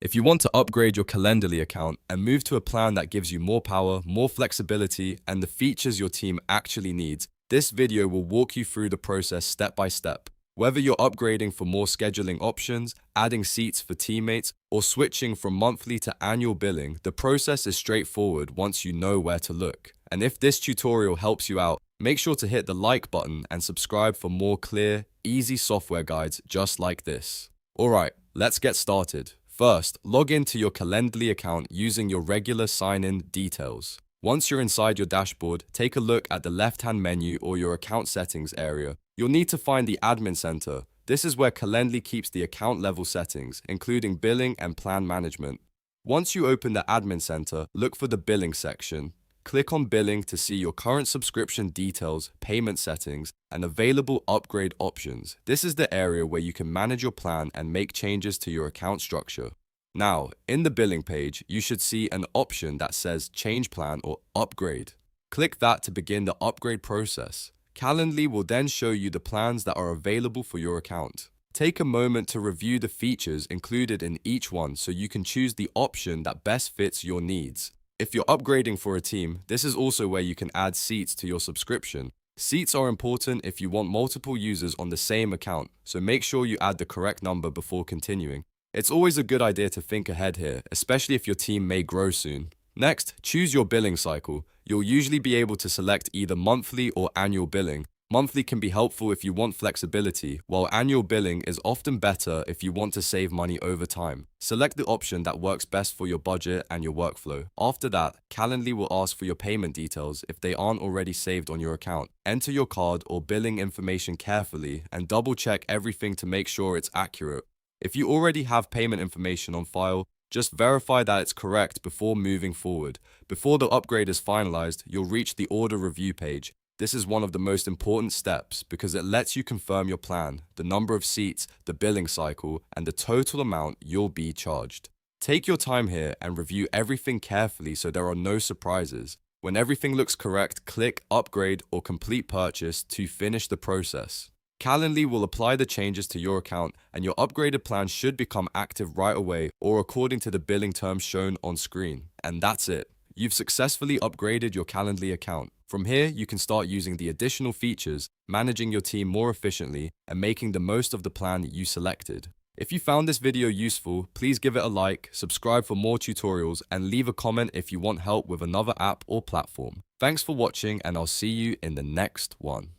If you want to upgrade your Calendly account and move to a plan that gives you more power, more flexibility, and the features your team actually needs, this video will walk you through the process step by step. Whether you're upgrading for more scheduling options, adding seats for teammates, or switching from monthly to annual billing, the process is straightforward once you know where to look. And if this tutorial helps you out, make sure to hit the like button and subscribe for more clear, easy software guides just like this. Alright, let's get started. First, log into your Calendly account using your regular sign-in details. Once you're inside your dashboard, take a look at the left-hand menu or your account settings area. You'll need to find the Admin Center. This is where Calendly keeps the account level settings, including billing and plan management. Once you open the Admin Center, look for the Billing section. Click on Billing to see your current subscription details, payment settings, and available upgrade options. This is the area where you can manage your plan and make changes to your account structure. Now, in the billing page, you should see an option that says Change Plan or Upgrade. Click that to begin the upgrade process. Calendly will then show you the plans that are available for your account. Take a moment to review the features included in each one so you can choose the option that best fits your needs. If you're upgrading for a team, this is also where you can add seats to your subscription. Seats are important if you want multiple users on the same account, so make sure you add the correct number before continuing. It's always a good idea to think ahead here, especially if your team may grow soon. Next, choose your billing cycle. You'll usually be able to select either monthly or annual billing. Monthly can be helpful if you want flexibility, while annual billing is often better if you want to save money over time. Select the option that works best for your budget and your workflow. After that, Calendly will ask for your payment details if they aren't already saved on your account. Enter your card or billing information carefully and double-check everything to make sure it's accurate. If you already have payment information on file, just verify that it's correct before moving forward. Before the upgrade is finalized, you'll reach the order review page. This is one of the most important steps because it lets you confirm your plan, the number of seats, the billing cycle, and the total amount you'll be charged. Take your time here and review everything carefully so there are no surprises. When everything looks correct, click Upgrade or Complete Purchase to finish the process. Calendly will apply the changes to your account and your upgraded plan should become active right away or according to the billing terms shown on screen. And that's it. You've successfully upgraded your Calendly account. From here, you can start using the additional features, managing your team more efficiently, and making the most of the plan you selected. If you found this video useful, please give it a like, subscribe for more tutorials, and leave a comment if you want help with another app or platform. Thanks for watching, and I'll see you in the next one.